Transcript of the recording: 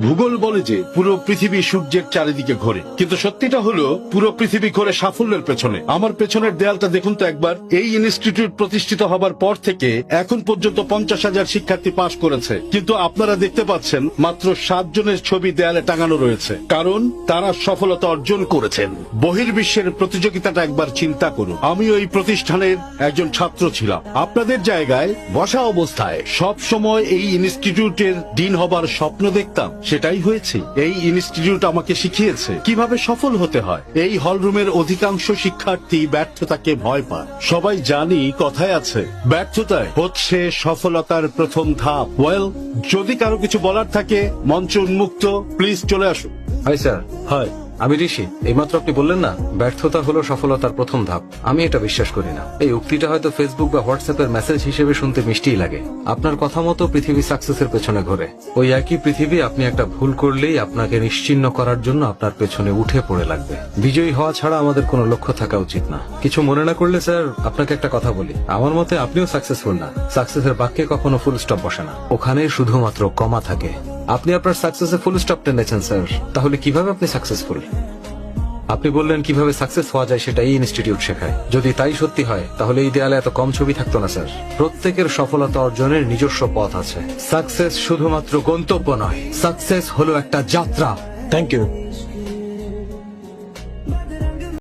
ভূগোল বলে যে পুরো পৃথিবী সূর্যের চারিদিকে ঘোরে, কিন্তু সত্যিটা হলো পুরো পৃথিবী ঘোরে সাফল্যের পেছনে। আমার পেছনের দেয়ালটা দেখুন তো একবার। এই ইনস্টিটিউট প্রতিষ্ঠিত হবার পর থেকে এখন পর্যন্ত 50,000 শিক্ষার্থী পাশ করেছে, কিন্তু আপনারা দেখতে পাচ্ছেন মাত্র 7 জনের ছবি দেয়ালে টাঙানো রয়েছে, কারণ তারা সফলতা অর্জন করেছেন। বহির্বিশ্বের প্রতিযোগিতাটা একবার চিন্তা করুন। আমিও এই প্রতিষ্ঠানের একজন ছাত্র ছিলাম। আপনাদের জায়গায় বসা অবস্থায় সব সময় এই ইনস্টিটিউটের ডিন হবার স্বপ্ন দেখতাম, সেটাই হয়েছে। এই ইনস্টিটিউট আমাকে শিখিয়েছে কিভাবে সফল হতে হয়। এই হলরুমের অধিকাংশ শিক্ষার্থী ব্যর্থতাকে ভয় পায়। সবাই জানি কথায় আছে, ব্যর্থতায় হচ্ছে সফলতার প্রথম ধাপ। ওয়েল, যদি কারো কিছু বলার থাকে মঞ্চ উন্মুক্ত, প্লিজ চলে আসুন। Hi sir. হাই। আমি ঋষি। এইমাত্র আপনি বললেন না ব্যর্থতা হলো সফলতার প্রথম ধাপ। আমি এটা বিশ্বাস করি না। এই উক্তিটা হয়তো ফেসবুক বা হোয়াটসঅ্যাপের মেসেজ হিসেবে শুনতে মিষ্টিই লাগে। আপনার কথা মতো পৃথিবী সাকসেসের পেছনে ঘোরে। ওই একই পৃথিবী আপনি একটা ভুল করলেই আপনাকে নিশ্চিহ্ন করার জন্য আপনার পেছনে উঠে পড়ে লাগবে। বিজয়ী হওয়া ছাড়া আমাদের কোনো লক্ষ্য থাকা উচিত না। কিছু মনে না করলে স্যার আপনাকে একটা কথা বলি। আমার মতে আপনিও সাকসেসফুল না। সাকসেসের বাক্যে কখনো ফুল স্টপ বসে না, ওখানে শুধুমাত্র কমা থাকে। আপনি আপনার সাকসেসে ফুল স্টপ টেনেছেন স্যার, তাহলে কিভাবে আপনি সাকসেসফুল? আপনি বললেন কিভাবে সাকসেস হওয়া যায় সেটা এই ইনস্টিটিউট শেখায়। যদি তাই সত্যি হয় তাহলে এই দেয়ালে এত কম ছবি থাকতো না স্যার। প্রত্যেকের সফলতা অর্জনের নিজস্ব পথ আছে। সাকসেস শুধুমাত্র গন্তব্য নয়, সাকসেস হলো একটা যাত্রা। Thank you.